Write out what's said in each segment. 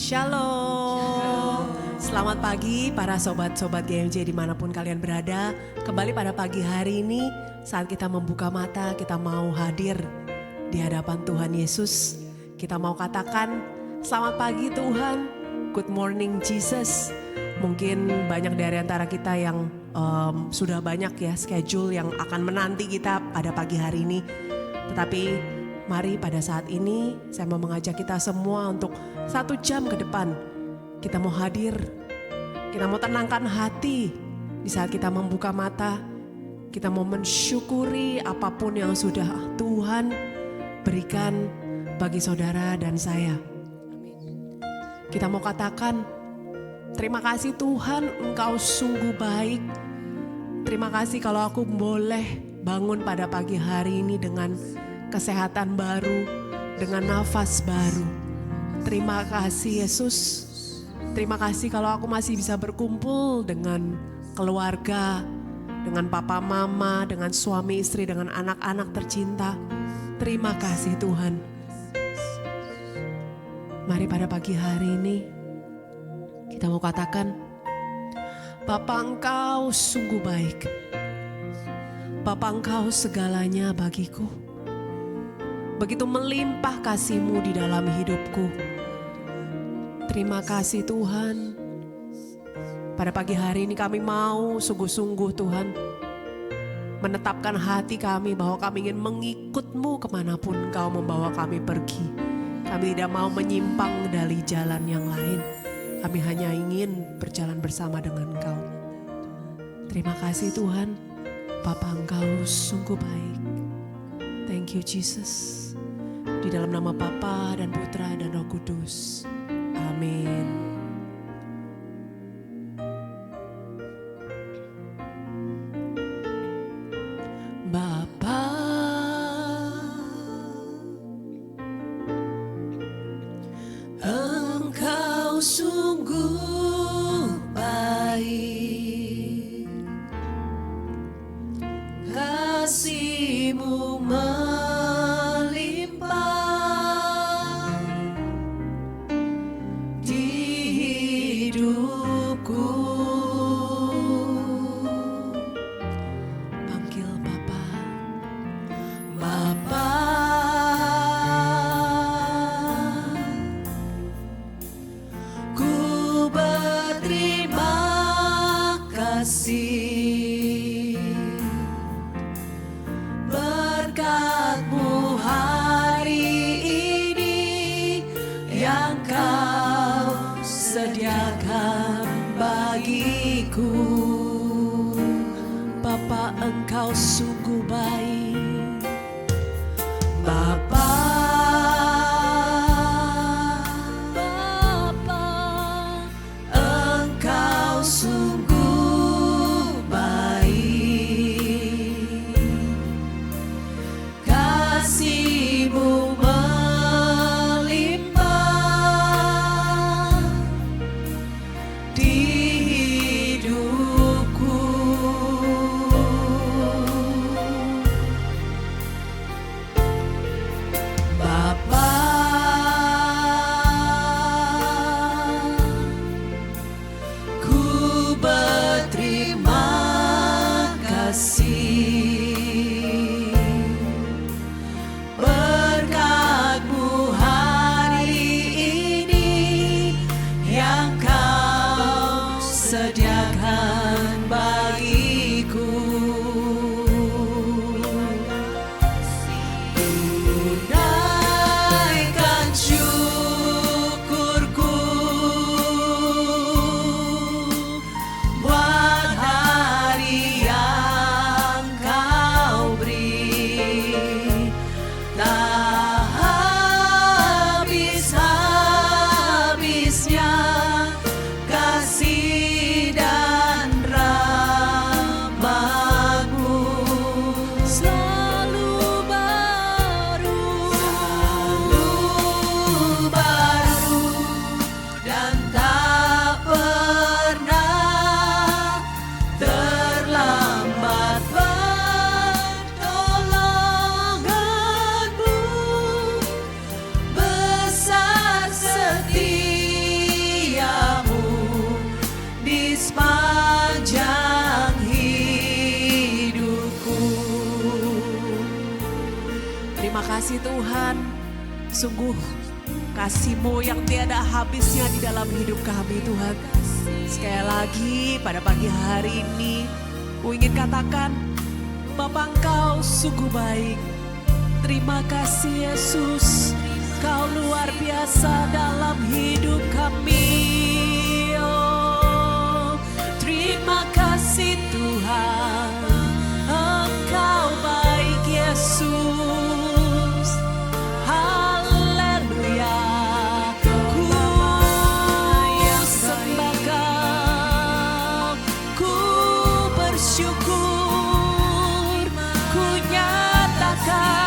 Shalom. Selamat pagi para sobat-sobat GMJ dimanapun kalian berada. Kembali pada pagi hari ini saat kita membuka mata, kita mau hadir di hadapan Tuhan Yesus. Kita mau katakan selamat pagi Tuhan, good morning Jesus. Mungkin banyak dari antara kita yang sudah banyak ya schedule yang akan menanti kita pada pagi hari ini. Tetapi mari pada saat ini saya mau mengajak kita semua untuk 1 jam ke depan. Kita mau hadir, kita mau tenangkan hati di saat kita membuka mata. Kita mau mensyukuri apapun yang sudah Tuhan berikan bagi saudara dan saya. Kita mau katakan, terima kasih Tuhan, Engkau sungguh baik. Terima kasih kalau aku boleh bangun pada pagi hari ini dengan kesehatan baru, dengan nafas baru. Terima kasih Yesus. Terima kasih kalau aku masih bisa berkumpul dengan keluarga, dengan papa mama, dengan suami istri, dengan anak-anak tercinta. Terima kasih Tuhan. Mari pada pagi hari ini kita mau katakan, Bapa Engkau sungguh baik. Bapa Engkau segalanya bagiku. Begitu melimpah kasih-Mu di dalam hidupku. Terima kasih Tuhan. Pada pagi hari ini kami mau sungguh-sungguh Tuhan menetapkan hati kami bahwa kami ingin mengikut-Mu kemanapun Engkau membawa kami pergi. Kami tidak mau menyimpang dari jalan yang lain. Kami hanya ingin berjalan bersama dengan Engkau. Terima kasih Tuhan. Bapa Engkau sungguh baik. Thank you Jesus. Di dalam nama Bapa dan Putra dan Roh Kudus. Amin. Bapa, Engkau sungguh baik. Kasih-Mu Engkau sungguh baik. Bapa, Engkau sungguh baik. Kasih-Mu melimpah di hidupku. kasih Tuhan, sungguh kasih-Mu yang tiada habisnya di dalam hidup kami Tuhan. Sekali lagi pada pagi hari ini, ku ingin katakan, Bapa Engkau sungguh baik. Terima kasih Yesus, Kau luar biasa dalam hidup kami. Oh, terima kasih Tuhan, Engkau baik Yesus. Haleluya, ku sembah Kau, ku bersyukur, ku nyatakan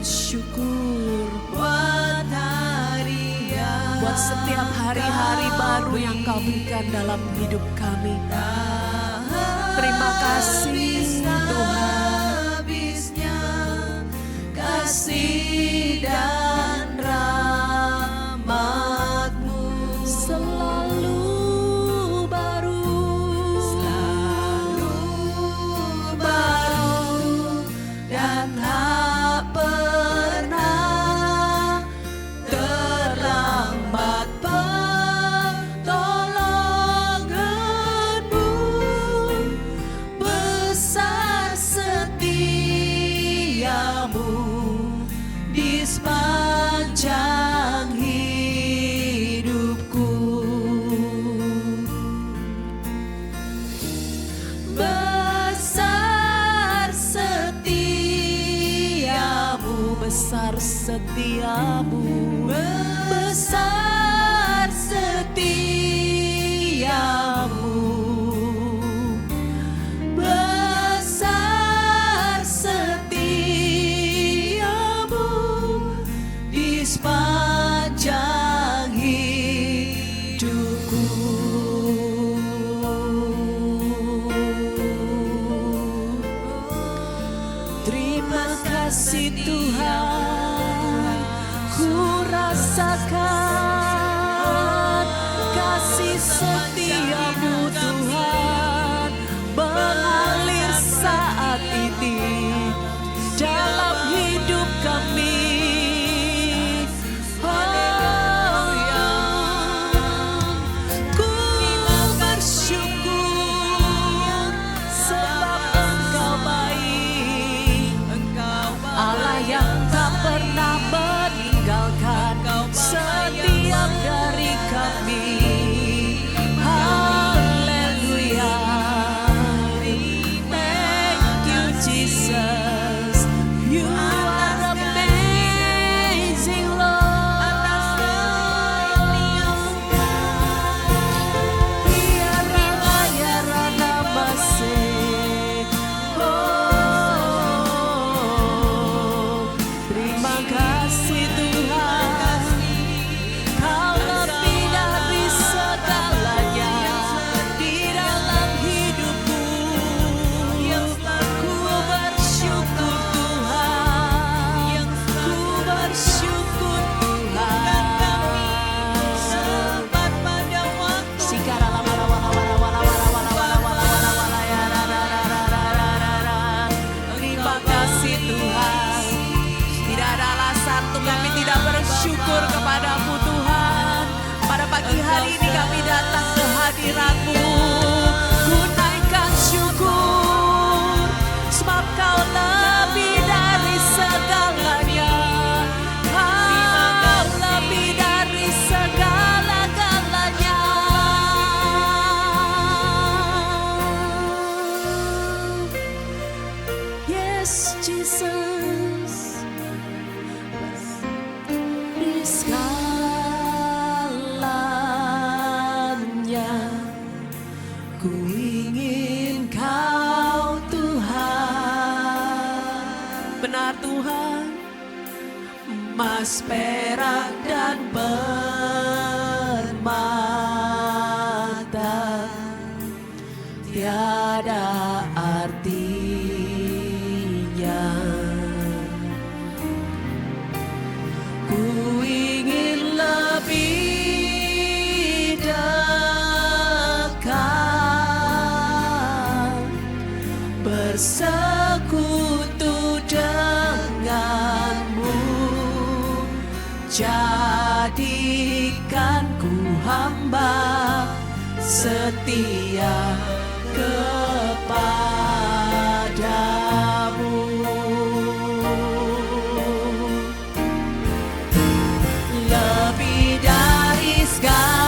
syukur buat setiap hari-hari baru yang Kau berikan dalam hidup kami. Terima kasih Tuhan, kasih dan rahmat-Mu selalu baru dan tak pernah terlambat sepanjang hidupku. Besar setiamu, besar setiamu, besar setiamu, besar setiamu di sepanjang hidupku. Terima kasih Tuhan, ku rasakan kasih setiamu Tuhan mengalir saat ini dalam hidup kami. Ku bersyukur sebab Engkau baik, Allah yang tak pernah meninggalkan setiap dari kami. Haleluya. Thank you Jesus. You are amazing Lord. Ya Rama ya Rana Masih. Oh, terima kasih Tuhan, Kau lebih dari segalanya di dalam hidupku. Ku bersyukur Tuhan, ku bersyukur Tuhan. Sikara lama lama lama lama lama lama lama lama ya ra ra ra ra ra ra ra ra. Terima kasih Tuhan. Tidak ada alasan untuk kami tidak bersyukur kepadamu Tuhan. Pada pagi hari ini kami datang ke hadirat-Mu. Ku naikkan syukur sebab Kau lebih dari segalanya. Kau lebih dari segala-galanya. Yes Jesus. Di segalanya ku ingin Kau Tuhan. Benar Tuhan, emas, perak dan permata tiada artinya. Ku ingin lebih dekat, bersekutu denganmu. Jadikan ku hamba setia kepadamu. Lebih dari segalanya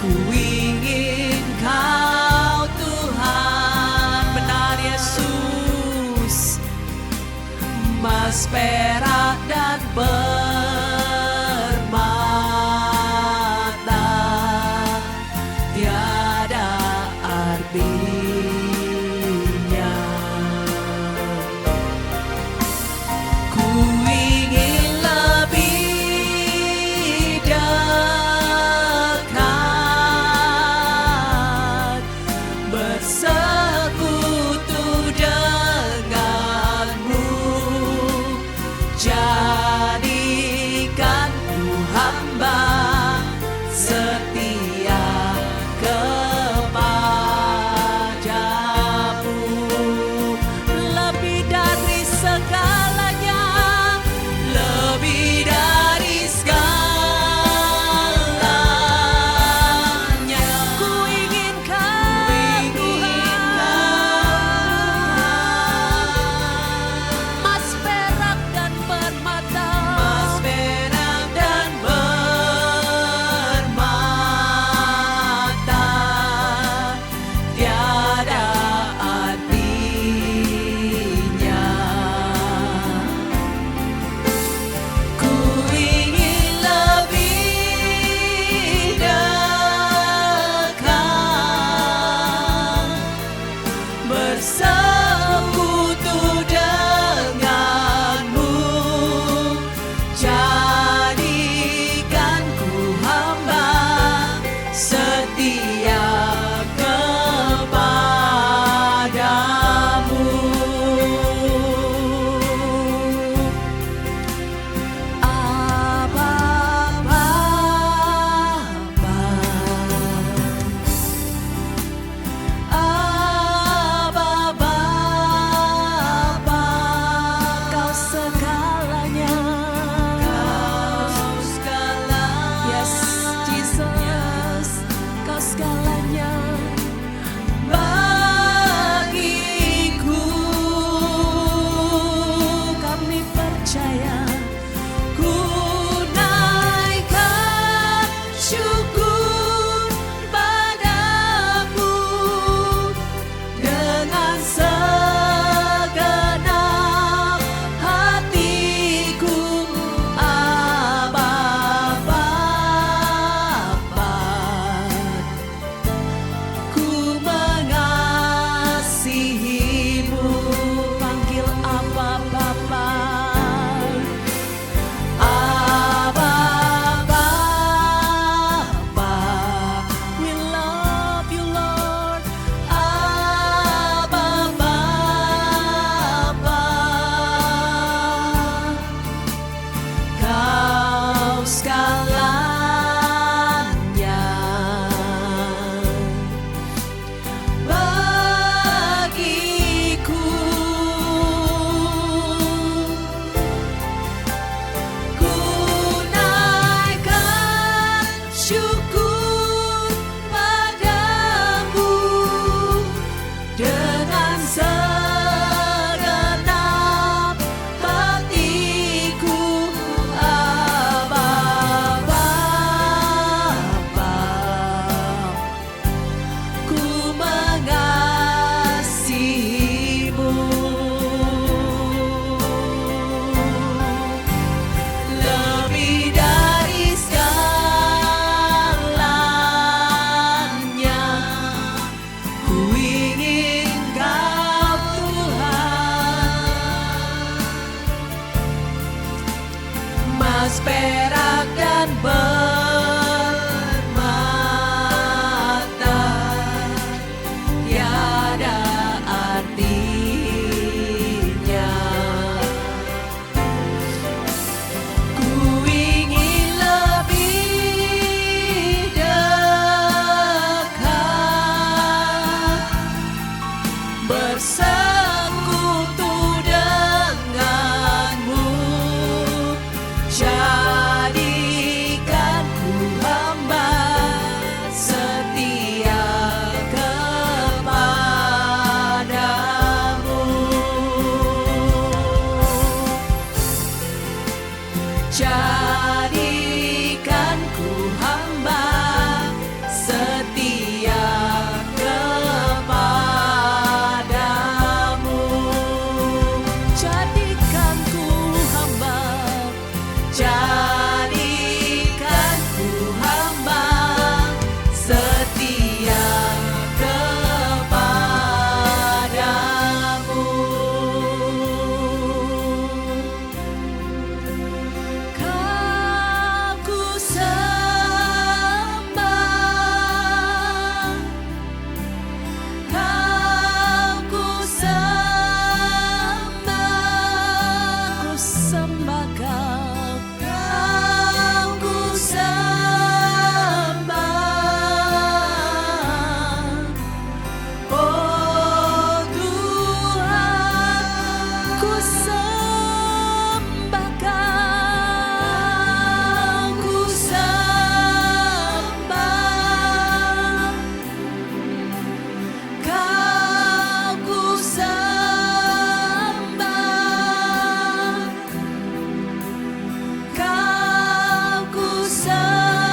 ku ingin Kau Tuhan. Benar Yesus. Emas, perak dan permata tiada artinya. Ku ingin lebih dekat, bersekutu denganmu. Jadi emas, perak, dan permata tiada artinya. Ku ingin lebih dekat bersekutu denganmu. Jadikan ku hamba setia kepadamu. Jadikan ku hamba setia kepadamu. Jadikan ku hamba, jadikan ku hamba setia kepadamu. Kau ku sembah, Kau ku sembah, ku sembah Kau, Kau ku sembah. Oh Tuhan, ku sembah Kau, ku sembah Kau, ku sembah Kau, ku sembah.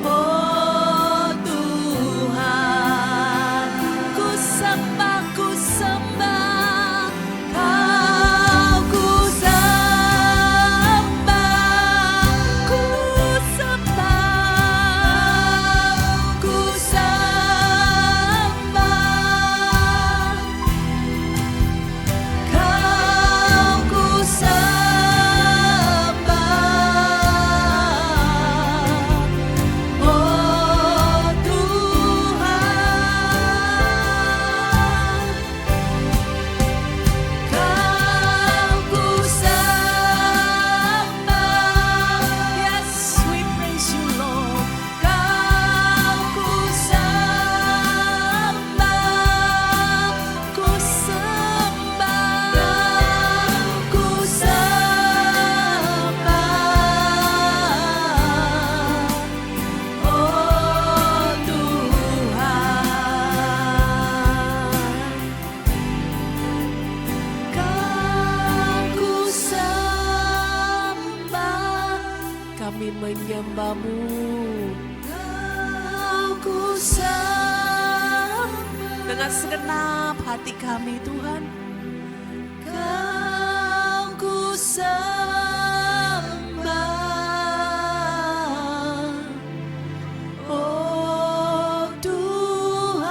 Oh Tuhan, ku sembah, ku sembah Kau, ku sembah, ku sembah, ku sembah Kau, ku sembah. Oh Tuhan, Kau ku sembah. Yes, we praise you Lord. Kau ku sembah, ku sembah, ku sembah. Oh Tuhan, Kau ku sembah, kami menyembah-Mu. Kau ku sembah dengan segenap hati kami Tuhan. Kau ku sembah. Oh Tuhan,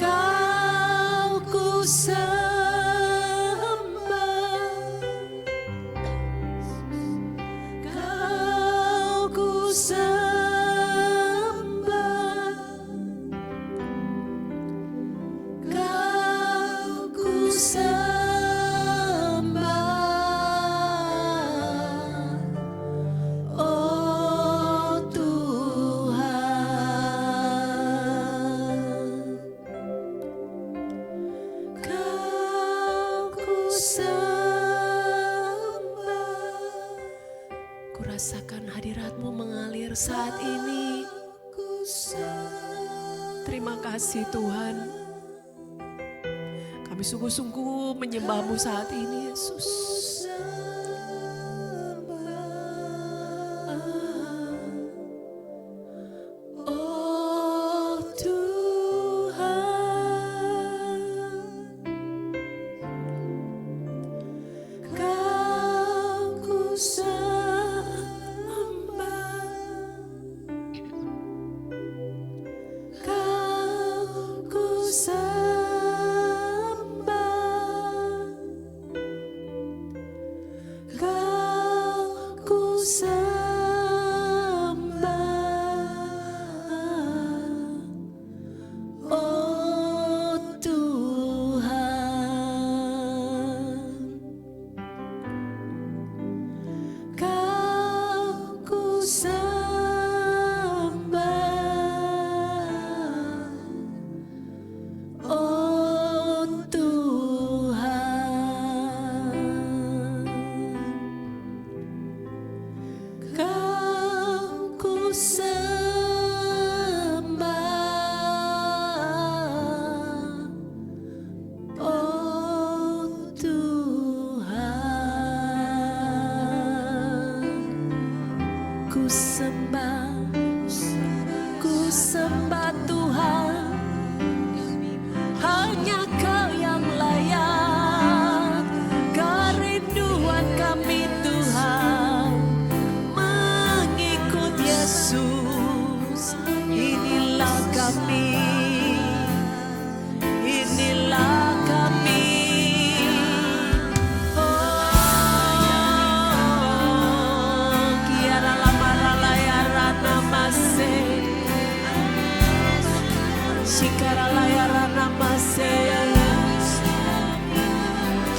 Kau ku sembah. Kau ku sembah. Kau ku sembah. Oh Tuhan, Kau ku sembah. Ku rasakan hadirat-Mu mengalir saat ini. Terima kasih Tuhan. Kami sungguh-sungguh menyembah-Mu saat ini Yesus. Oh Tuhan, Kau ku sembah. Kau kami, inilah kami. Oh, kiara lamara layarana mase, shikara layarana mase.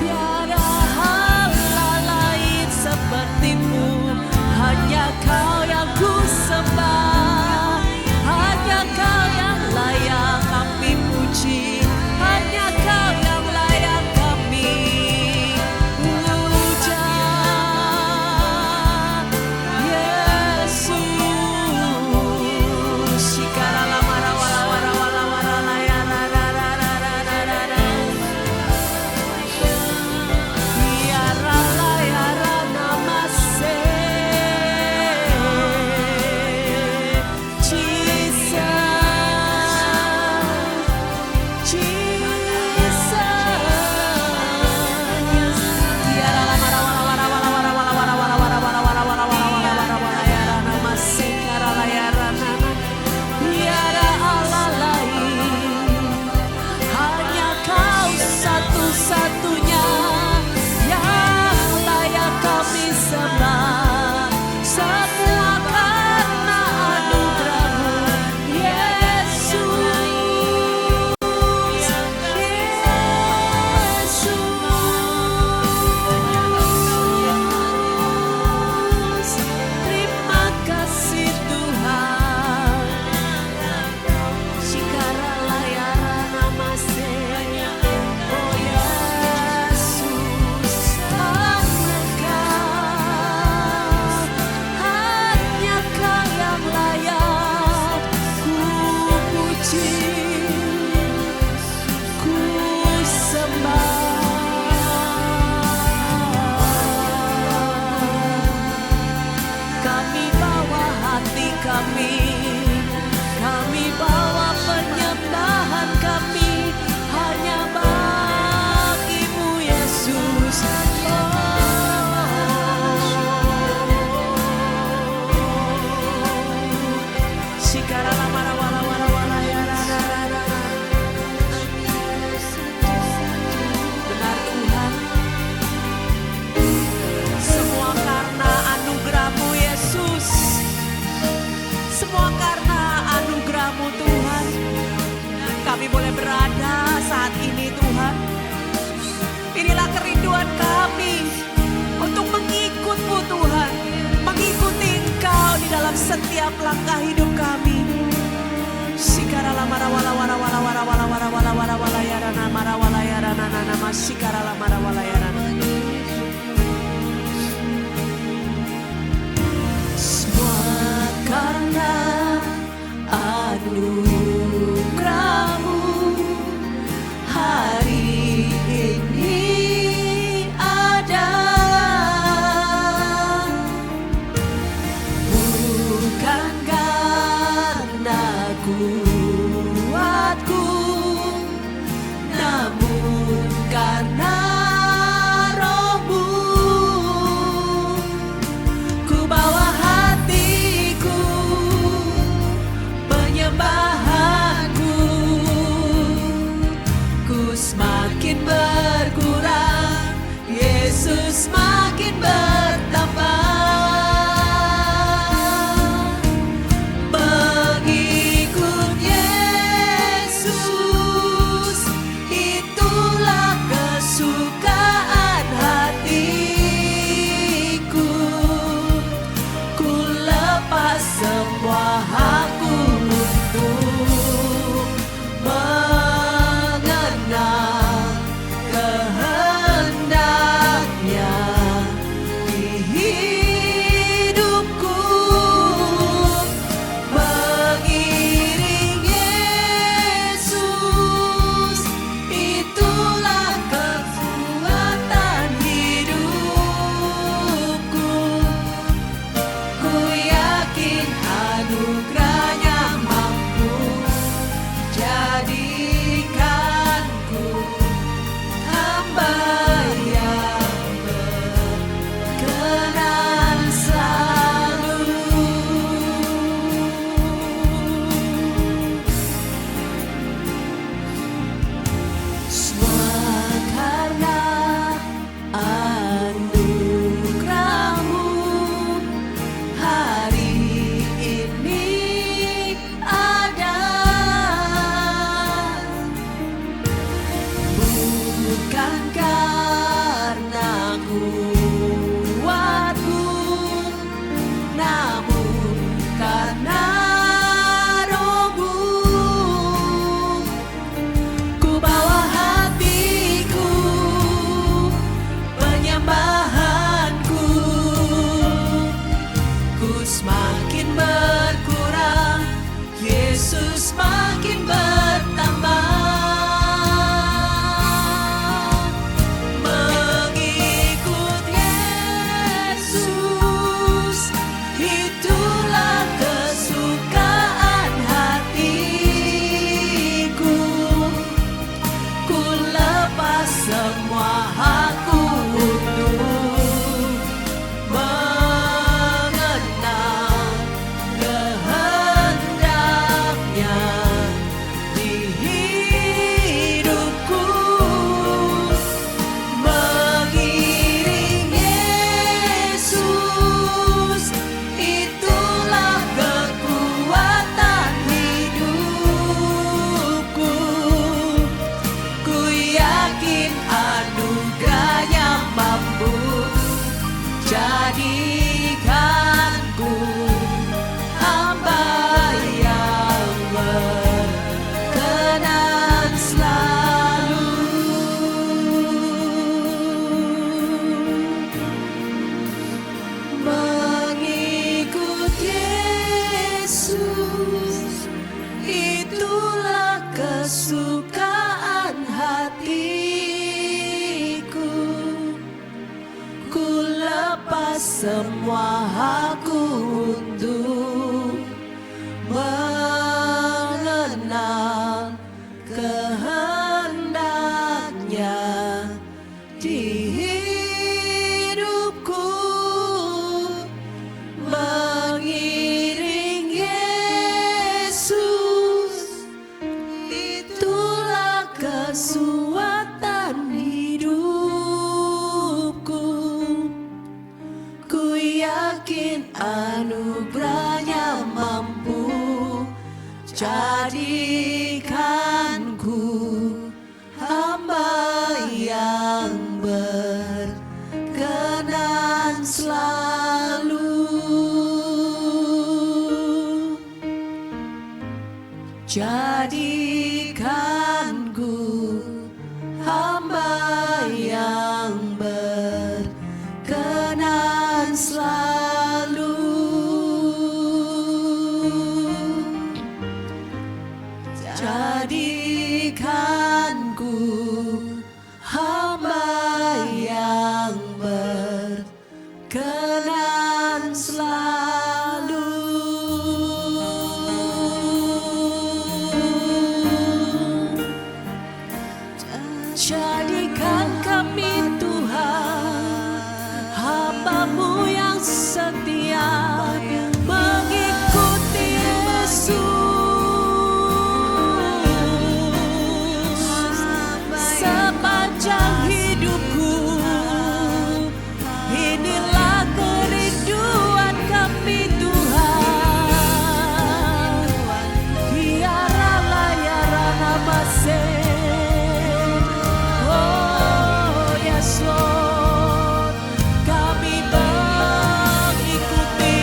Tiada Allah lain sepertimu, hanya Kau yang ku sembah, hanya Kau yang layak kami puji, hanya Kau yang layak kami puja. Yesus, shikara lamara wala wala wala wala layara ra ra ra ra ra ra ra. Tiara layara namase. Satu-satunya yang layak kami sembah, semua karena anugerah-Mu, Yesus. Yesus, terima kasih Tuhan. Shikara layara namase. Oh Yesus, hanya Kau yang layak ku puji, ku sembah. Kami bawa hati kami bawa penyembahan kami hanya bagi-Mu Yesus. Shikara lamara wala wala wala ya ra ra ra ra. Benar Tuhan, semua karena anugerah-Mu Yesus, semua karena anugerah-Mu Tuhan, kami boleh berada saat ini Tuhan. Inilah kerinduan kami untuk mengikut-Mu Tuhan, mengikuti Engkau di dalam setiap langkah hidup kami. Shikara lamara wala wala wala wala wala wala wala wala wala ya rana mara wala ya rana nama shikara lamara wala ya rana. Semua karena anugerah-Mu hari ini ada, bukan karena kuatku, namun karena Roh-Mu. Ku bawa hatiku, penyembahanku, ku semakin berkurang, Yesus semakin bertambah. Mengikut Yesus, itulah kesukaan hatiku. Ku lepas semua hakku untuk mengenal kehendaknya di hidupku. Mengiring Yesus, itulah kekuatan hidupku. Ku yakin anugerah-Nya mampu jadikanku hamba yang berkenan selalu. hatiku, ku lepas semua hakku untuk mengenal kehendaknya di hidupku, mengiring Yesus, itulah kesuatan hidupku. Ku yakin anugerahnya mampu jadikanku hamba yang berkenan selalu. Jadikanku hamba yang berkenan selalu. Jadikanku hamba yang berkenan selalu. Jadikan kami Tuhan, hamba-Mu yang setia mengikuti Yesus sepanjang hidupku. Inilah kerinduan kami Tuhan. Biarlah Yarana Masih. Oh yes Lord, kami mengikuti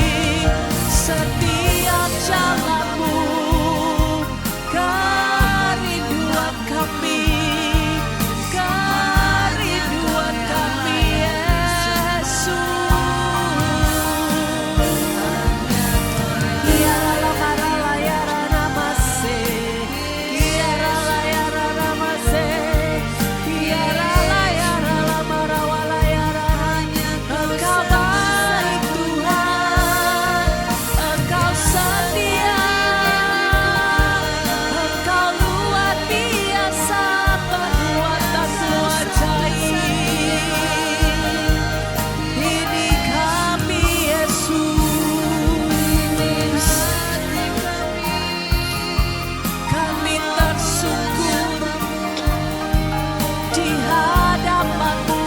setiap jalan-Mu. Kerinduan kami, kerinduan kami Yesus. Biarlah marala Yarana Masih, biarlah Yarana Masih, biarlah Yarala marawala Yarana. Engkau baik Tuhan, Engkau setia, Engkau luar biasa perbuatan-Mu ajaib. Ini kami Yesus, kami tersungkur di hadapan-Mu.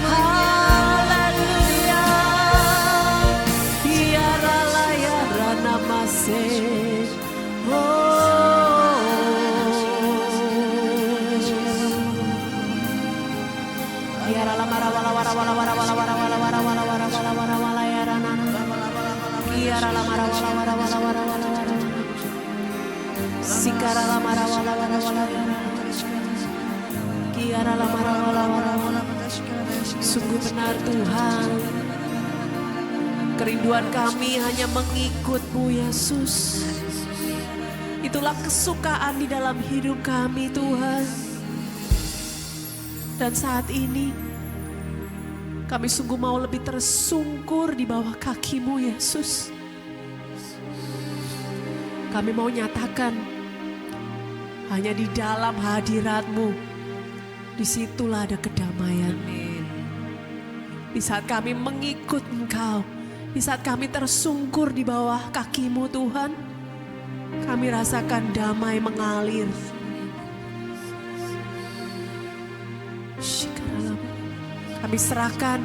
Haleluya. Biarlah Yarana Masih. Oh. Biarlah marawala warawala warawala warawala warawala warawala warawala Yarana. Biarlah marawala warawala warawala warawala. Sikarala marawala warawala Yarana. Kiarala marawala warawala. Sungguh benar Tuhan, kerinduan kami hanya mengikut-Mu Yesus. Itulah kesukaan di dalam hidup kami Tuhan. Dan saat ini kami sungguh mau lebih tersungkur di bawah kaki-Mu Yesus. Kami mau nyatakan hanya di dalam hadirat-Mu, disitulah ada kedamaian. Di saat kami mengikut Engkau, di saat kami tersungkur di bawah kaki-Mu Tuhan, kami rasakan damai mengalir. Kami serahkan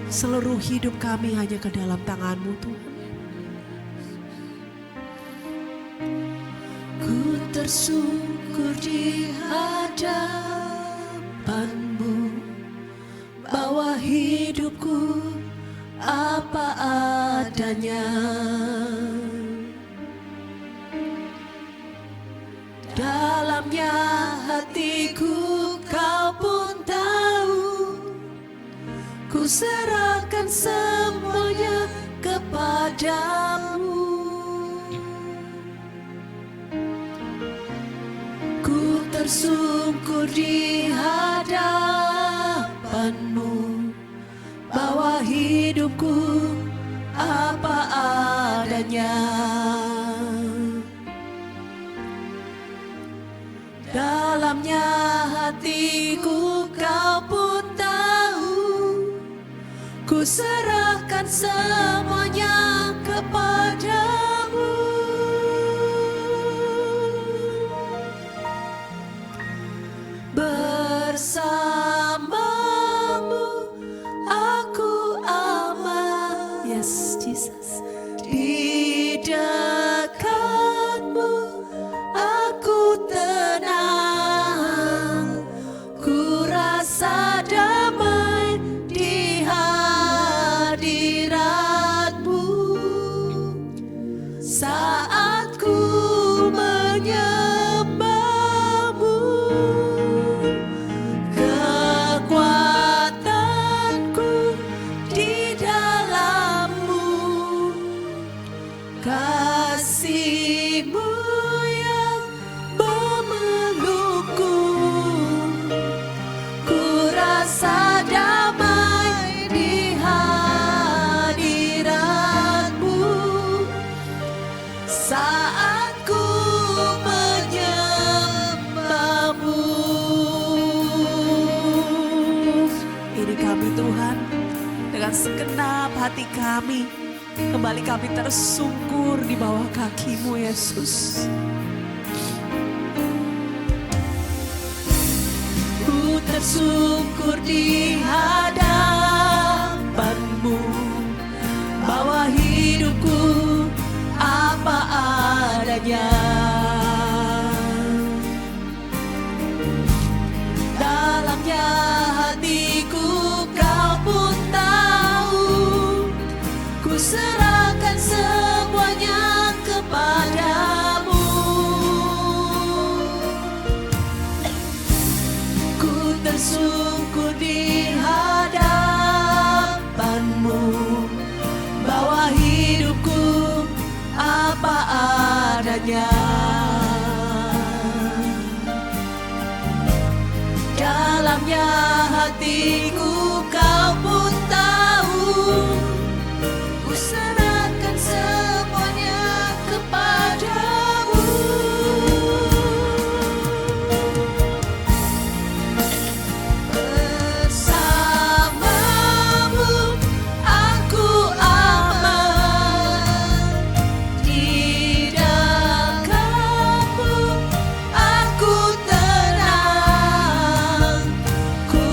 seluruh hidup kami hanya ke dalam tangan-Mu Tuhan. Ku tersungkur di hadapan-Mu, bawa hidupku apa adanya. Dalamnya hatiku Kau pun tahu, ku serahkan semuanya kepadamu. Ku tersungkur di hadapanmu, bawa hidupku apa adanya. Dalamnya hatiku kau pun tahu, ku serahkan semuanya kepadamu. Bersamamu aku aman, yes Jesus. Di dekatmu aku tenang, ku rasa damai di hadiratmu. Saat ku menyembahmu, kekuatanku di dalammu, kasih-Mu yang memelukku, ku rasa damai di hadiratmu. Saat ku menyembahmu. Ini kami Tuhan, dengan segenap hati kami, kembali kami tersungkur di bawah kaki-Mu Yesus. Ku tersungkur di hadapan-Mu, bawa hidupku apa adanya. Dalamnya hatiku kau pun tahu, ku serahkan semuanya kepadamu. Ku tersungkur di hadapan-Mu, bawa hidupku apa adanya. Dalamnya hatiku kau pun tahu, ku serahkan semuanya kepadamu. Bersamamu aku aman, di dekatmu aku tenang, ku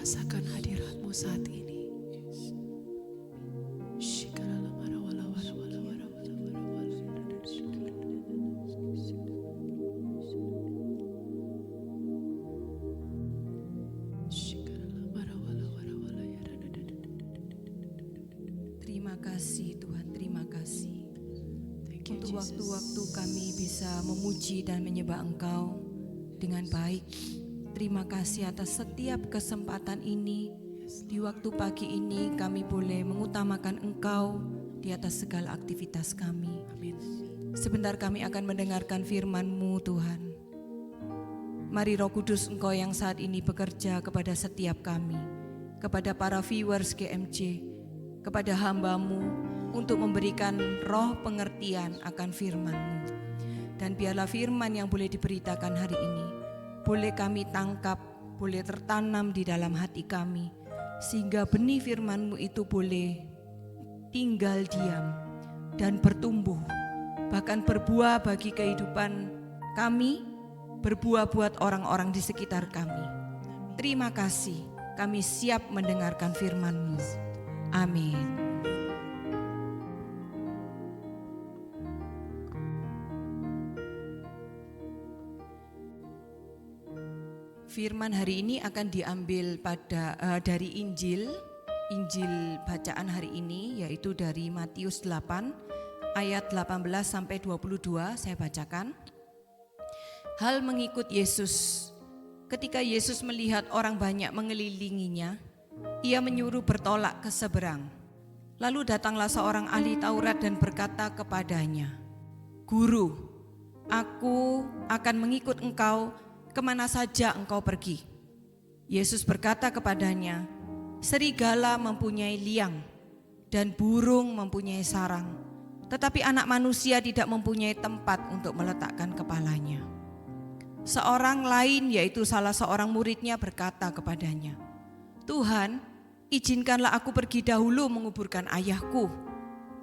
rasakan hadirat-Mu saat ini. Terima kasih Tuhan, terima kasih Thank you, untuk Jesus. waktu-waktu kami bisa memuji dan menyembah Engkau dengan baik. Terima kasih atas setiap kesempatan ini. Di waktu pagi ini kami boleh mengutamakan Engkau di atas segala aktivitas kami. Amin. Sebentar kami akan mendengarkan firman-Mu Tuhan. Mari Roh Kudus Engkau yang saat ini bekerja kepada setiap kami, kepada para viewers GMJ, kepada hamba-Mu untuk memberikan roh pengertian akan firman-Mu. Dan biarlah firman yang boleh diberitakan hari ini boleh kami tangkap, boleh tertanam di dalam hati kami, sehingga benih firman-Mu itu boleh tinggal diam dan bertumbuh, bahkan berbuah bagi kehidupan kami, berbuah buat orang-orang di sekitar kami. Terima kasih, kami siap mendengarkan firman-Mu. Amin. Firman hari ini akan diambil dari Injil bacaan hari ini, yaitu dari Matius 8 ayat 18 sampai 22. Saya bacakan. Hal mengikut Yesus. Ketika Yesus melihat orang banyak mengelilinginya, Ia menyuruh bertolak ke seberang. Lalu datanglah seorang ahli Taurat dan berkata kepadanya, "Guru, aku akan mengikut engkau kemana saja engkau pergi." Yesus berkata kepadanya, "Serigala mempunyai liang dan burung mempunyai sarang, tetapi anak manusia tidak mempunyai tempat untuk meletakkan kepalanya." Seorang lain, yaitu salah seorang muridnya, berkata kepadanya, "Tuhan, izinkanlah aku pergi dahulu menguburkan ayahku."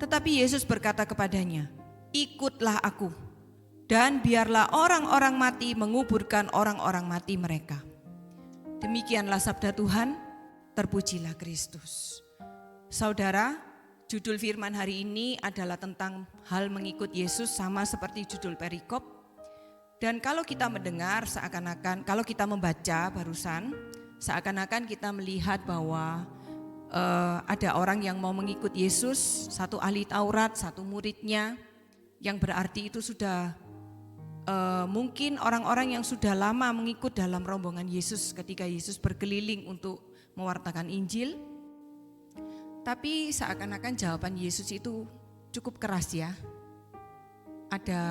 Tetapi Yesus berkata kepadanya, "Ikutlah aku, dan biarlah orang-orang mati menguburkan orang-orang mati mereka." Demikianlah sabda Tuhan, terpujilah Kristus. Saudara, judul firman hari ini adalah tentang hal mengikut Yesus, sama seperti judul perikop. Dan kalau kita mendengar seakan-akan, kalau kita membaca barusan, seakan-akan kita melihat bahwa ada orang yang mau mengikut Yesus, satu ahli Taurat, satu muridnya, yang berarti itu sudah mungkin orang-orang yang sudah lama mengikut dalam rombongan Yesus ketika Yesus berkeliling untuk mewartakan Injil. Tapi seakan-akan jawaban Yesus itu cukup keras ya. Ada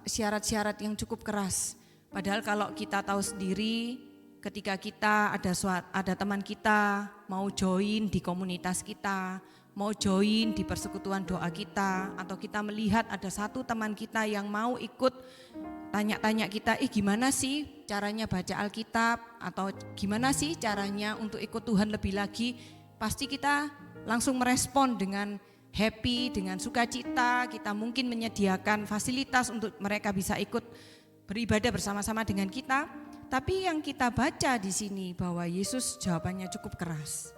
syarat-syarat yang cukup keras. Padahal kalau kita tahu sendiri, ketika kita ada teman kita mau join di komunitas kita, mau join di persekutuan doa kita, atau kita melihat ada satu teman kita yang mau ikut tanya-tanya kita, gimana sih caranya baca Alkitab, atau gimana sih caranya untuk ikut Tuhan lebih lagi, pasti kita langsung merespon dengan happy, dengan sukacita. Kita mungkin menyediakan fasilitas untuk mereka bisa ikut beribadah bersama-sama dengan kita. Tapi yang kita baca di sini bahwa Yesus jawabannya cukup keras.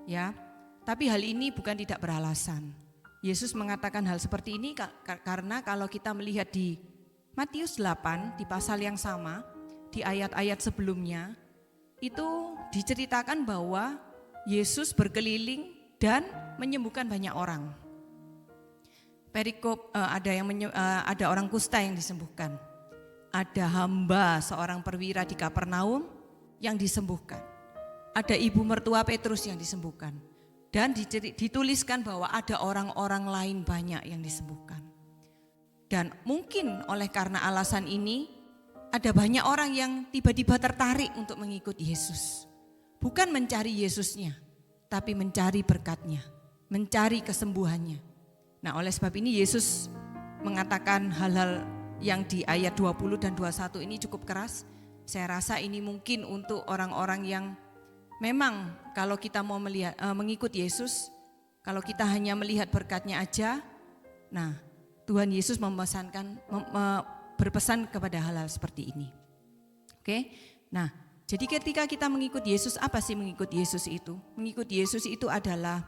Ya. Tapi hal ini bukan tidak beralasan. Yesus mengatakan hal seperti ini karena kalau kita melihat di Matius 8 di pasal yang sama, di ayat-ayat sebelumnya, itu diceritakan bahwa Yesus berkeliling dan menyembuhkan banyak orang. Perikop ada orang kusta yang disembuhkan. Ada hamba seorang perwira di Kapernaum yang disembuhkan. Ada ibu mertua Petrus yang disembuhkan. Dan dituliskan bahwa ada orang-orang lain banyak yang disembuhkan. Dan mungkin oleh karena alasan ini, ada banyak orang yang tiba-tiba tertarik untuk mengikut Yesus. Bukan mencari Yesusnya, tapi mencari berkatnya, mencari kesembuhannya. Nah, oleh sebab ini Yesus mengatakan hal-hal yang di ayat 20 dan 21 ini cukup keras. Saya rasa ini mungkin untuk orang-orang yang memang kalau kita mau mengikut Yesus, kalau kita hanya melihat berkatnya aja, nah Tuhan Yesus berpesan kepada hal-hal seperti ini. Oke, nah jadi ketika kita mengikut Yesus, apa sih mengikut Yesus itu? Mengikut Yesus itu adalah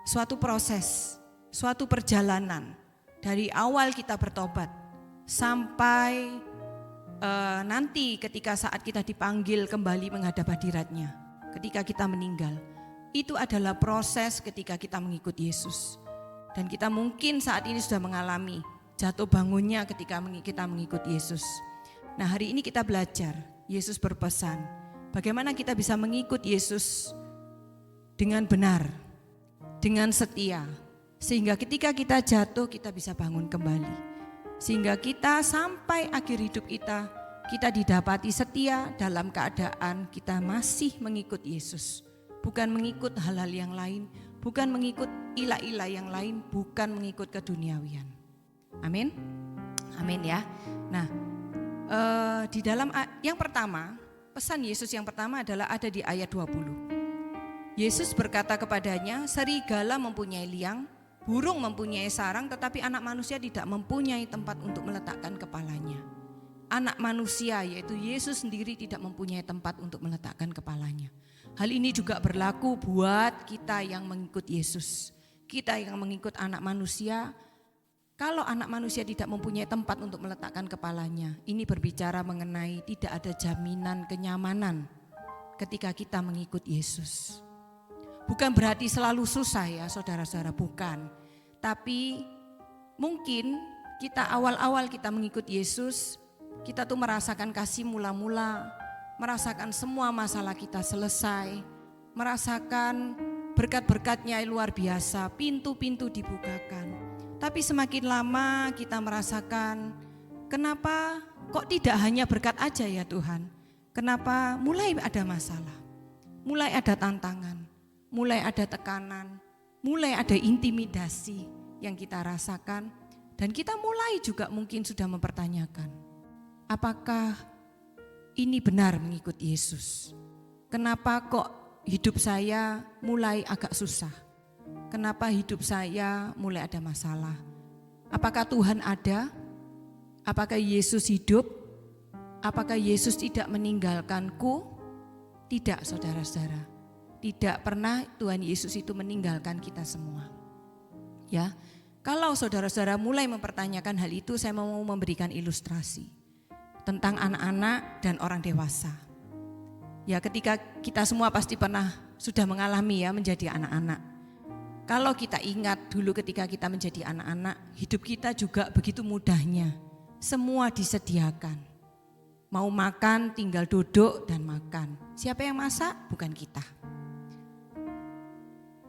suatu proses, suatu perjalanan dari awal kita bertobat sampai nanti ketika saat kita dipanggil kembali menghadap hadirat-Nya, ketika kita meninggal. Itu adalah proses ketika kita mengikut Yesus. Dan kita mungkin saat ini sudah mengalami jatuh bangunnya ketika kita mengikut Yesus. Nah, hari ini kita belajar, Yesus berpesan, bagaimana kita bisa mengikut Yesus dengan benar, dengan setia. Sehingga ketika kita jatuh, kita bisa bangun kembali. Sehingga kita sampai akhir hidup kita didapati setia dalam keadaan kita masih mengikut Yesus. Bukan mengikut hal-hal yang lain, bukan mengikut ilah-ilah yang lain, bukan mengikut keduniawian. Amin. Amin ya. Nah, di dalam yang pertama, pesan Yesus yang pertama adalah ada di ayat 20. Yesus berkata kepadanya, serigala mempunyai liang, burung mempunyai sarang, tetapi anak manusia tidak mempunyai tempat untuk meletakkan kepalanya. Anak manusia, yaitu Yesus sendiri, tidak mempunyai tempat untuk meletakkan kepalanya. Hal ini juga berlaku buat kita yang mengikut Yesus. Kita yang mengikut anak manusia, kalau anak manusia tidak mempunyai tempat untuk meletakkan kepalanya, ini berbicara mengenai tidak ada jaminan kenyamanan ketika kita mengikut Yesus. Bukan berarti selalu susah ya saudara-saudara, bukan. Tapi mungkin kita awal-awal kita mengikut Yesus, kita tuh merasakan kasih mula-mula, merasakan semua masalah kita selesai, merasakan berkat-berkatnya luar biasa, pintu-pintu dibukakan. Tapi semakin lama kita merasakan, kenapa kok tidak hanya berkat aja ya Tuhan? Kenapa mulai ada masalah, mulai ada tantangan, mulai ada tekanan, mulai ada intimidasi yang kita rasakan. Dan kita mulai juga mungkin sudah mempertanyakan, apakah ini benar mengikut Yesus? Kenapa kok hidup saya mulai agak susah? Kenapa hidup saya mulai ada masalah? Apakah Tuhan ada? Apakah Yesus hidup? Apakah Yesus tidak meninggalkanku? Tidak, saudara-saudara. Tidak pernah Tuhan Yesus itu meninggalkan kita semua. Ya, kalau saudara-saudara mulai mempertanyakan hal itu, saya mau memberikan ilustrasi tentang anak-anak dan orang dewasa. Ya, ketika kita semua pasti pernah sudah mengalami ya menjadi anak-anak. Kalau kita ingat dulu ketika kita menjadi anak-anak, hidup kita juga begitu mudahnya. Semua disediakan. Mau makan tinggal duduk dan makan. Siapa yang masak? Bukan kita.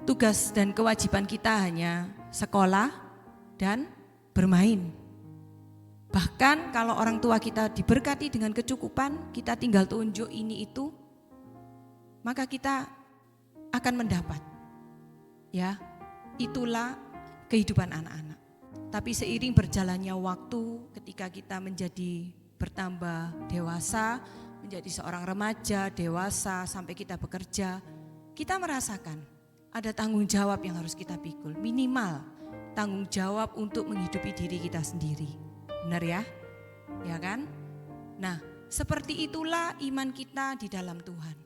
Tugas dan kewajiban kita hanya sekolah dan bermain. Bahkan kalau orang tua kita diberkati dengan kecukupan, kita tinggal tunjuk ini itu, maka kita akan mendapat. Ya, itulah kehidupan anak-anak. Tapi seiring berjalannya waktu, ketika kita menjadi bertambah dewasa, menjadi seorang remaja, dewasa, sampai kita bekerja, kita merasakan ada tanggung jawab yang harus kita pikul. Minimal tanggung jawab untuk menghidupi diri kita sendiri. Benar ya? Ya kan? Nah, seperti itulah iman kita di dalam Tuhan.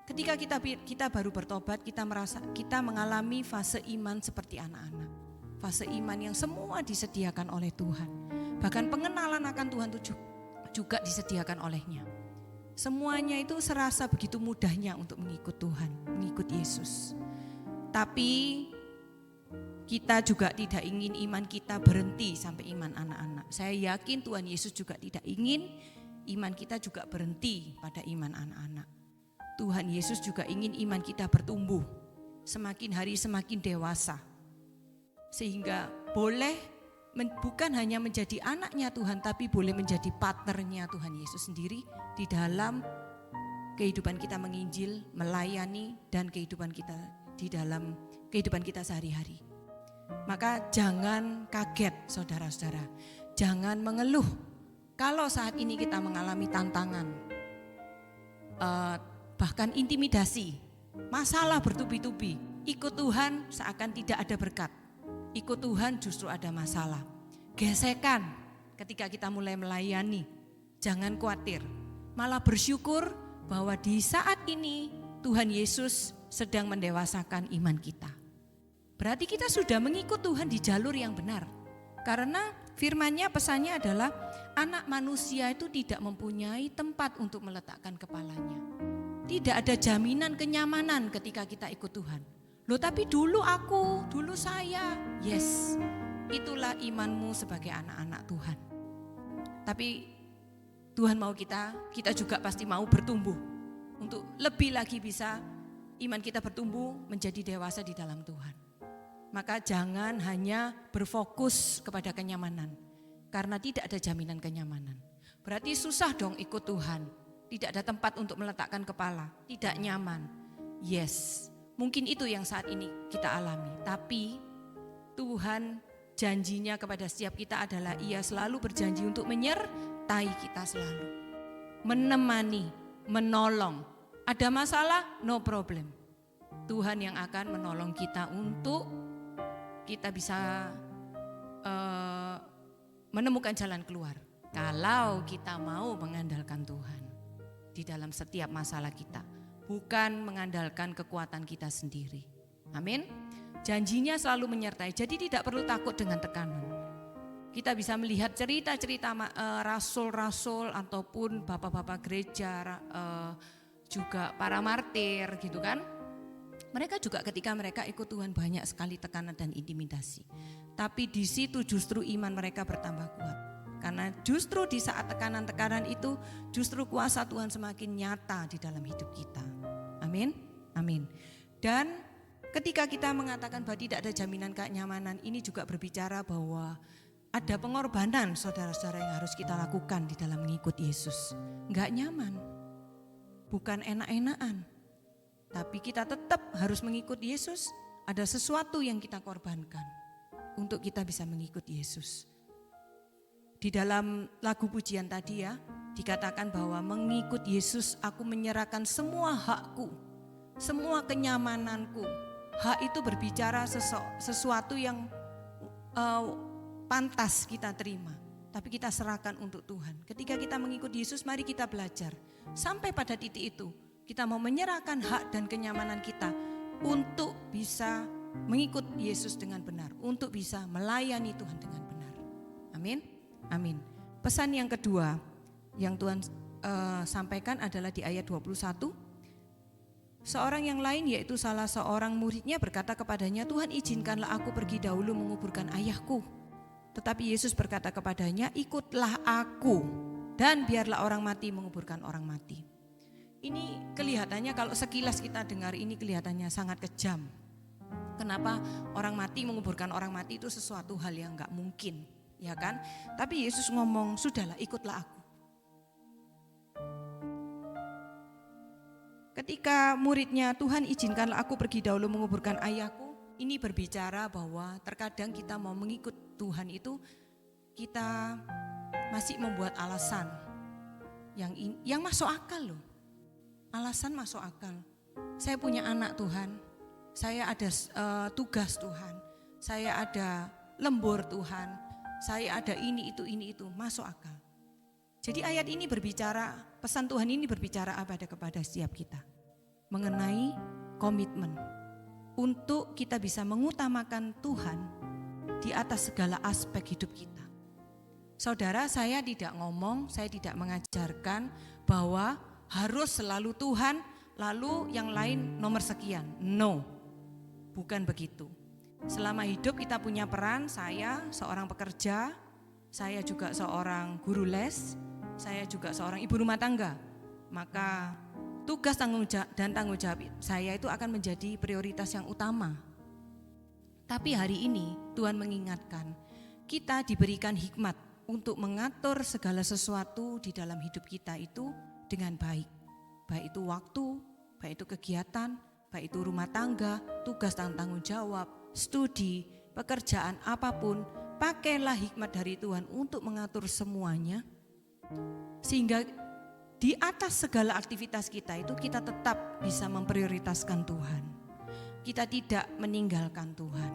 Ketika kita baru bertobat, kita mengalami fase iman seperti anak-anak. Fase iman yang semua disediakan oleh Tuhan. Bahkan pengenalan akan Tuhan itu juga disediakan olehnya. Semuanya itu serasa begitu mudahnya untuk mengikut Tuhan, mengikut Yesus. Tapi kita juga tidak ingin iman kita berhenti sampai iman anak-anak. Saya yakin Tuhan Yesus juga tidak ingin iman kita juga berhenti pada iman anak-anak. Tuhan Yesus juga ingin iman kita bertumbuh, semakin hari semakin dewasa. Sehingga boleh bukan hanya menjadi anaknya Tuhan, tapi boleh menjadi partnernya Tuhan Yesus sendiri di dalam kehidupan kita menginjil, melayani, dan kehidupan kita di dalam kehidupan kita sehari-hari. Maka jangan kaget saudara-saudara, jangan mengeluh kalau saat ini kita mengalami tantangan, bahkan intimidasi, masalah bertubi-tubi. Ikut Tuhan seakan tidak ada berkat, ikut Tuhan justru ada masalah. Gesekan ketika kita mulai melayani, jangan khawatir, malah bersyukur bahwa di saat ini Tuhan Yesus sedang mendewasakan iman kita. Berarti kita sudah mengikut Tuhan di jalur yang benar. Karena firman-Nya, pesannya adalah anak manusia itu tidak mempunyai tempat untuk meletakkan kepalanya. Tidak ada jaminan kenyamanan ketika kita ikut Tuhan. Loh tapi dulu saya. Yes, itulah imanmu sebagai anak-anak Tuhan. Tapi Tuhan mau kita juga pasti mau bertumbuh. Untuk lebih lagi bisa iman kita bertumbuh menjadi dewasa di dalam Tuhan. Maka jangan hanya berfokus kepada kenyamanan. Karena tidak ada jaminan kenyamanan. Berarti susah dong ikut Tuhan. Tidak ada tempat untuk meletakkan kepala. Tidak nyaman. Yes, mungkin itu yang saat ini kita alami. Tapi Tuhan janjinya kepada setiap kita adalah Ia selalu berjanji untuk menyertai kita selalu. Menemani, menolong. Ada masalah? No problem. Tuhan yang akan menolong kita untuk kita bisa menemukan jalan keluar. Kalau kita mau mengandalkan Tuhan di dalam setiap masalah kita. Bukan mengandalkan kekuatan kita sendiri. Amin. Janjinya selalu menyertai. Jadi tidak perlu takut dengan tekanan. Kita bisa melihat cerita-cerita rasul-rasul ataupun bapak-bapak gereja, juga para martir gitu kan. Mereka juga ketika mereka ikut Tuhan banyak sekali tekanan dan intimidasi. Tapi di situ justru iman mereka bertambah kuat. Karena justru di saat tekanan-tekanan itu justru kuasa Tuhan semakin nyata di dalam hidup kita. Amin. Amin. Dan ketika kita mengatakan bahwa tidak ada jaminan kenyamanan, ini juga berbicara bahwa ada pengorbanan saudara-saudara yang harus kita lakukan di dalam mengikut Yesus. Enggak nyaman, bukan enak-enakan. Tapi kita tetap harus mengikut Yesus. Ada sesuatu yang kita korbankan untuk kita bisa mengikut Yesus. Di dalam lagu pujian tadi ya, dikatakan bahwa mengikut Yesus aku menyerahkan semua hakku, semua kenyamananku. Hak itu berbicara sesuatu yang pantas kita terima. Tapi kita serahkan untuk Tuhan. Ketika kita mengikut Yesus, mari kita belajar. Sampai pada titik itu, kita mau menyerahkan hak dan kenyamanan kita untuk bisa mengikut Yesus dengan benar. Untuk bisa melayani Tuhan dengan benar. Amin. Amin. Pesan yang kedua yang Tuhan sampaikan adalah di ayat 21. Seorang yang lain yaitu salah seorang muridnya berkata kepadanya, Tuhan izinkanlah aku pergi dahulu menguburkan ayahku. Tetapi Yesus berkata kepadanya, ikutlah aku dan biarlah orang mati menguburkan orang mati. Ini kelihatannya kalau sekilas kita dengar ini kelihatannya sangat kejam. Kenapa orang mati menguburkan orang mati itu sesuatu hal yang gak mungkin, ya kan? Tapi Yesus ngomong, sudahlah ikutlah aku. Ketika muridnya, Tuhan izinkanlah aku pergi dahulu menguburkan ayahku, ini berbicara bahwa terkadang kita mau mengikut Tuhan itu kita masih membuat alasan yang masuk akal loh. Alasan masuk akal. Saya punya anak Tuhan, saya ada tugas Tuhan, saya ada lembur Tuhan, saya ada ini itu, masuk akal. Jadi ayat ini berbicara, pesan Tuhan ini berbicara kepada setiap kita. Mengenai komitmen untuk kita bisa mengutamakan Tuhan di atas segala aspek hidup kita. Saudara, saya tidak mengajarkan bahwa harus selalu Tuhan, lalu yang lain nomor sekian. No, bukan begitu. Selama hidup kita punya peran, saya seorang pekerja, saya juga seorang guru les, saya juga seorang ibu rumah tangga. Maka tugas tanggung jawab saya itu akan menjadi prioritas yang utama. Tapi hari ini Tuhan mengingatkan, kita diberikan hikmat untuk mengatur segala sesuatu di dalam hidup kita itu dengan baik. Baik itu waktu, baik itu kegiatan, baik itu rumah tangga, tugas tanggung jawab, studi, pekerjaan apapun, pakailah hikmat dari Tuhan untuk mengatur semuanya. Sehingga di atas segala aktivitas kita itu kita tetap bisa memprioritaskan Tuhan. Kita tidak meninggalkan Tuhan.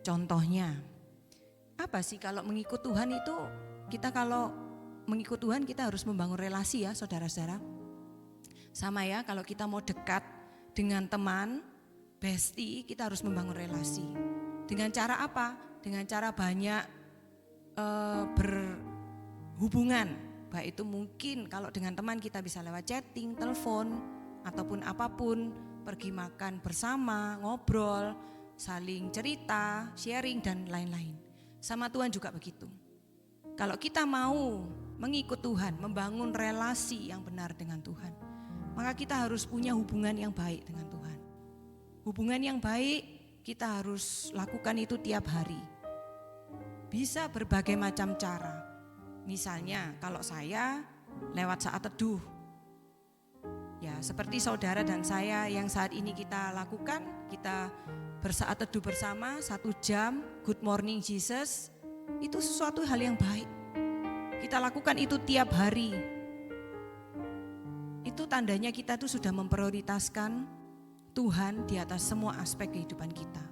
Contohnya, apa sih kalau mengikut Tuhan itu, kita kalau mengikut Tuhan kita harus membangun relasi ya saudara-saudara. Sama ya, kalau kita mau dekat dengan teman, bestie, kita harus membangun relasi. Dengan cara apa? Dengan cara banyak berhubungan. Baik itu mungkin kalau dengan teman kita bisa lewat chatting, telepon, ataupun apapun, pergi makan bersama, ngobrol, saling cerita, sharing dan lain-lain. Sama Tuhan juga begitu. Kalau kita mau mengikut Tuhan, membangun relasi yang benar dengan Tuhan, maka kita harus punya hubungan yang baik dengan Tuhan. Hubungan yang baik kita harus lakukan itu tiap hari. Bisa berbagai macam cara. Misalnya kalau saya lewat saat teduh. Ya, seperti saudara dan saya yang saat ini kita lakukan, kita bersaat teduh bersama 1 jam, Good Morning Jesus, itu sesuatu hal yang baik. Kita lakukan itu tiap hari. Itu tandanya kita tuh sudah memprioritaskan Tuhan di atas semua aspek kehidupan kita.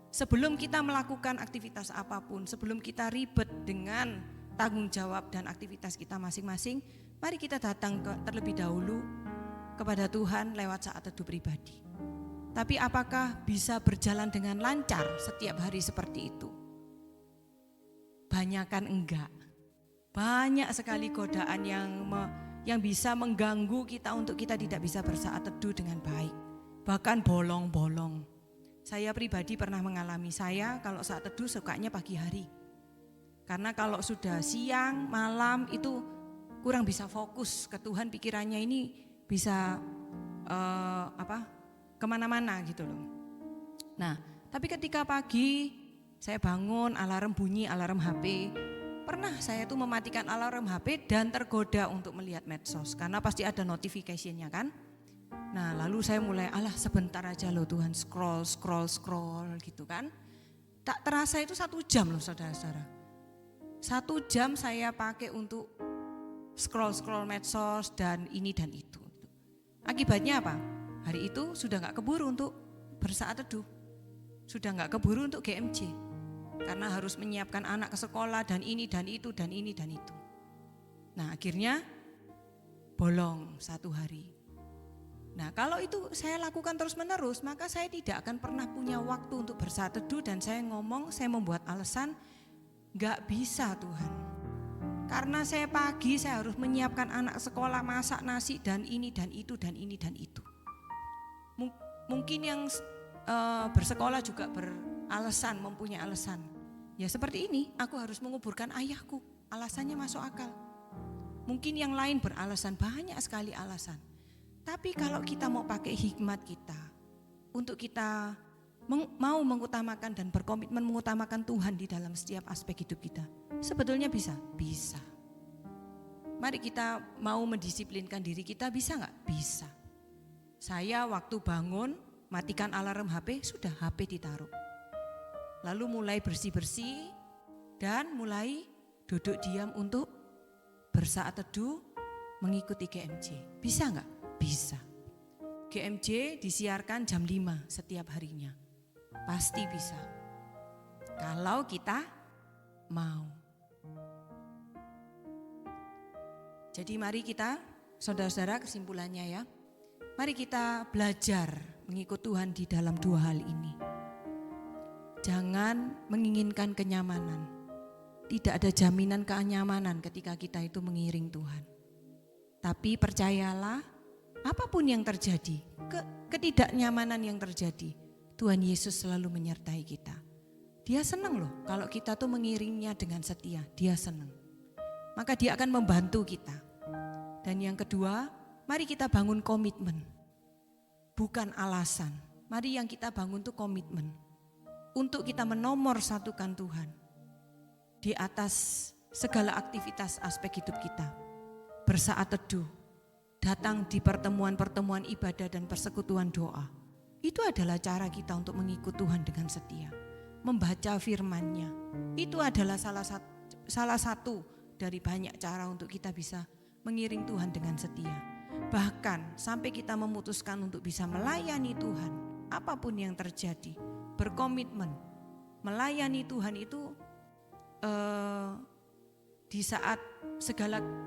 Sebelum kita melakukan aktivitas apapun, sebelum kita ribet dengan tanggung jawab dan aktivitas kita masing-masing, mari kita datang terlebih dahulu kepada Tuhan lewat saat teduh pribadi. Tapi apakah bisa berjalan dengan lancar setiap hari seperti itu? Banyakan enggak. Banyak sekali godaan yang bisa mengganggu kita untuk kita tidak bisa bersaat teduh dengan baik. Bahkan bolong-bolong. Saya pribadi pernah mengalami, saya kalau saat teduh sukanya pagi hari. Karena kalau sudah siang, malam itu kurang bisa fokus ke Tuhan, pikirannya ini bisa kemana-mana gitu loh. Nah, tapi ketika pagi saya bangun, alarm bunyi, alarm HP. Pernah saya tuh mematikan alarm HP dan tergoda untuk melihat medsos karena pasti ada notification-nya kan. Nah, lalu saya mulai sebentar aja loh Tuhan, scroll gitu kan. Tak terasa itu 1 jam loh saudara-saudara. 1 jam saya pakai untuk scroll medsos dan ini dan itu. Akibatnya apa? Hari itu sudah gak keburu untuk bersaat teduh. Sudah gak keburu untuk GMJ. Karena harus menyiapkan anak ke sekolah dan ini dan itu dan ini dan itu. Nah, akhirnya bolong 1 hari. Nah, kalau itu saya lakukan terus-menerus, maka saya tidak akan pernah punya waktu untuk bersaat teduh dan saya membuat alasan, gak bisa Tuhan. Karena saya pagi saya harus menyiapkan anak sekolah, masak nasi dan ini dan itu dan ini dan itu. Mungkin yang bersekolah juga beralasan, mempunyai alasan. Ya seperti ini, aku harus menguburkan ayahku, alasannya masuk akal. Mungkin yang lain beralasan, banyak sekali alasan. Tapi kalau kita mau pakai hikmat kita, untuk kita mau mengutamakan dan berkomitmen mengutamakan Tuhan di dalam setiap aspek hidup kita, sebetulnya bisa. Mari kita mau mendisiplinkan diri kita, bisa gak? Bisa. Saya waktu bangun, matikan alarm HP, sudah HP ditaruh. Lalu mulai bersih-bersih dan mulai duduk diam untuk bersaat teduh mengikuti GMJ. Bisa gak? Bisa. GMJ disiarkan jam 5 setiap harinya. Pasti bisa. Kalau kita mau. Jadi mari kita, saudara-saudara, kesimpulannya ya. Mari kita belajar mengikut Tuhan di dalam 2 hal ini. Jangan menginginkan kenyamanan. Tidak ada jaminan kenyamanan ketika kita itu mengiring Tuhan. Tapi percayalah, apapun yang terjadi, ketidaknyamanan yang terjadi, Tuhan Yesus selalu menyertai kita. Dia senang loh kalau kita tuh mengiringnya dengan setia, dia senang. Maka dia akan membantu kita. Dan yang kedua, mari kita bangun komitmen. Bukan alasan, mari yang kita bangun tuh komitmen. Untuk kita menomor satukan Tuhan di atas segala aktivitas aspek hidup kita. Bersaat teduh, datang di pertemuan-pertemuan ibadah dan persekutuan doa. Itu adalah cara kita untuk mengikut Tuhan dengan setia. Membaca firman-Nya. Itu adalah salah satu dari banyak cara untuk kita bisa mengiring Tuhan dengan setia. Bahkan sampai kita memutuskan untuk bisa melayani Tuhan. Apapun yang terjadi, berkomitmen. Melayani Tuhan itu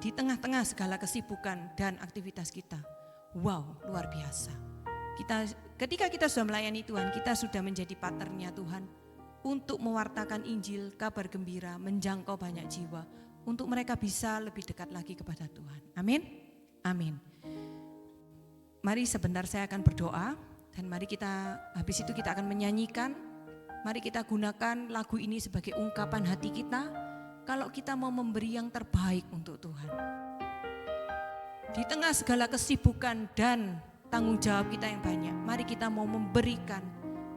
di tengah-tengah segala kesibukan dan aktivitas kita, Wow, luar biasa. Ketika kita sudah melayani Tuhan, kita sudah menjadi partnernya Tuhan untuk mewartakan Injil, kabar gembira, menjangkau banyak jiwa, untuk mereka bisa lebih dekat lagi kepada Tuhan. Amin. Amin. Mari sebentar saya akan berdoa, dan mari habis itu kita akan menyanyikan. Mari kita gunakan lagu ini sebagai ungkapan hati kita kalau kita mau memberi yang terbaik untuk Tuhan. Di tengah segala kesibukan dan tanggung jawab kita yang banyak, mari kita mau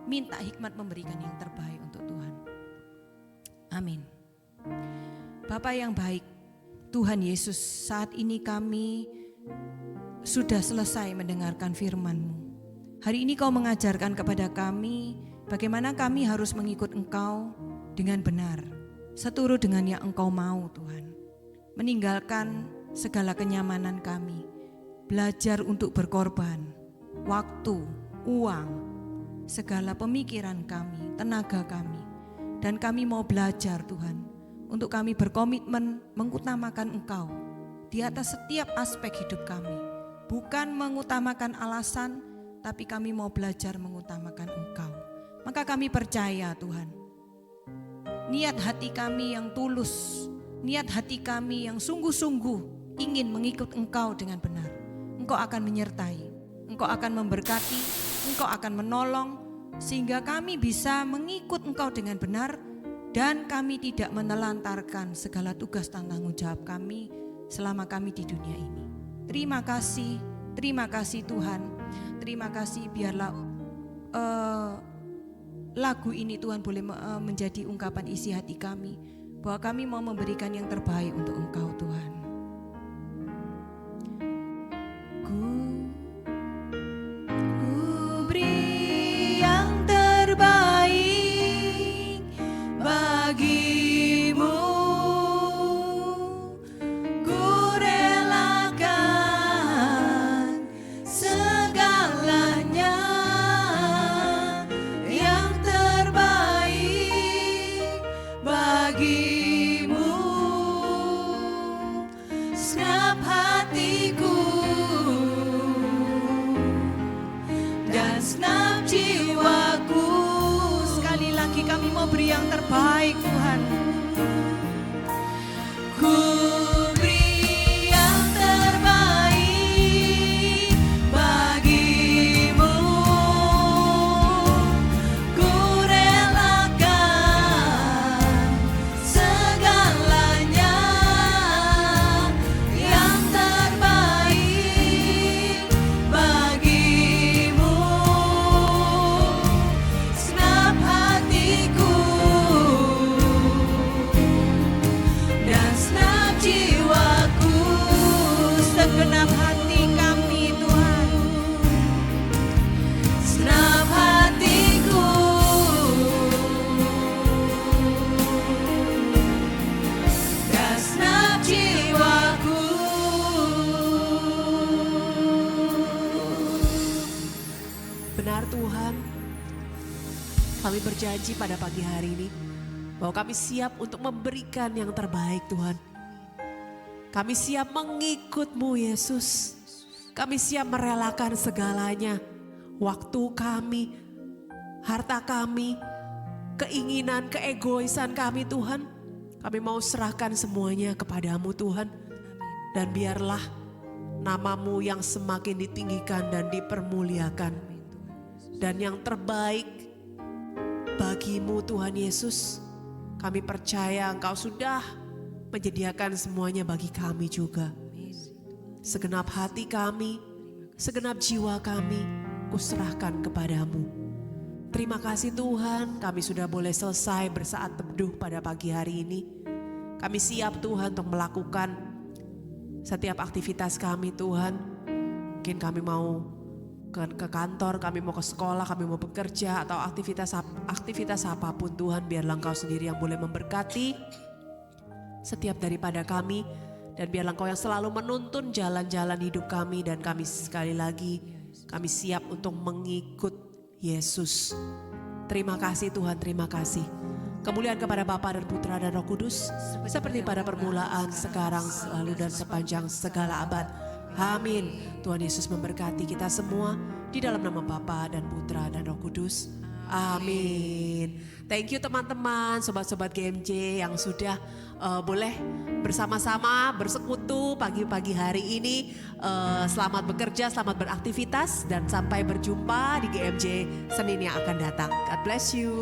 minta hikmat memberikan yang terbaik untuk Tuhan. Amin. Bapa yang baik, Tuhan Yesus, saat ini kami sudah selesai mendengarkan firman-Mu. Hari ini Kau mengajarkan kepada kami bagaimana kami harus mengikut Engkau dengan benar, seturut dengan yang Engkau mau Tuhan. Meninggalkan segala kenyamanan kami, belajar untuk berkorban, waktu, uang, segala pemikiran kami, tenaga kami. Dan kami mau belajar Tuhan, untuk kami berkomitmen mengutamakan Engkau di atas setiap aspek hidup kami. Bukan mengutamakan alasan, tapi kami mau belajar mengutamakan Engkau. Maka kami percaya Tuhan, niat hati kami yang tulus, niat hati kami yang sungguh-sungguh ingin mengikut Engkau dengan benar, Engkau akan menyertai, Engkau akan memberkati, Engkau akan menolong, sehingga kami bisa mengikut Engkau dengan benar, dan kami tidak menelantarkan segala tugas dan tanggung jawab kami selama kami di dunia ini. Terima kasih Tuhan. Terima kasih, biarlah lagu ini Tuhan boleh menjadi ungkapan isi hati kami, bahwa kami mau memberikan yang terbaik untuk Engkau Tuhan. Ku beri yang terbaik bagimu. Kami mau beri yang terbaik Tuhan. Ku beri yang terbaik bagimu. Ku relakan segalanya, yang terbaik bagimu. Senap hatiku dan senap jiwaku, segenap hati kami Tuhan. Senap hatiku dan senap jiwaku. Benar Tuhan, kami berjanji pada pagi hari ini bahwa kami siap untuk memberikan yang terbaik Tuhan. Kami siap mengikut-Mu Yesus. Kami siap merelakan segalanya. Waktu kami, harta kami, keinginan, keegoisan kami Tuhan. Kami mau serahkan semuanya kepada-Mu Tuhan. Dan biarlah nama-Mu yang semakin ditinggikan dan dipermuliakan. Dan yang terbaik bagi-Mu Tuhan Yesus, kami percaya Engkau sudah menyediakan semuanya bagi kami juga. Segenap hati kami, segenap jiwa kami, kuserahkan kepadamu. Terima kasih Tuhan, kami sudah boleh selesai bersaat teduh pada pagi hari ini. Kami siap Tuhan untuk melakukan setiap aktivitas kami Tuhan. Mungkin kami mau ke kantor, kami mau ke sekolah, kami mau bekerja, atau aktivitas apapun Tuhan, biarlah Engkau sendiri yang boleh memberkati setiap daripada kami, dan biarlah Engkau yang selalu menuntun jalan-jalan hidup kami, dan kami sekali lagi kami siap untuk mengikut Yesus. Terima kasih Tuhan, terima kasih. Kemuliaan kepada Bapa dan Putra dan Roh Kudus, seperti pada permulaan, sekarang, selalu, dan sepanjang segala abad. Amin. Tuhan Yesus memberkati kita semua di dalam nama Bapa dan Putra dan Roh Kudus. Amin. Thank you teman-teman, sobat-sobat GMJ yang sudah boleh bersama-sama bersekutu pagi-pagi hari ini. Selamat bekerja, selamat beraktivitas dan sampai berjumpa di GMJ Senin yang akan datang. God bless you.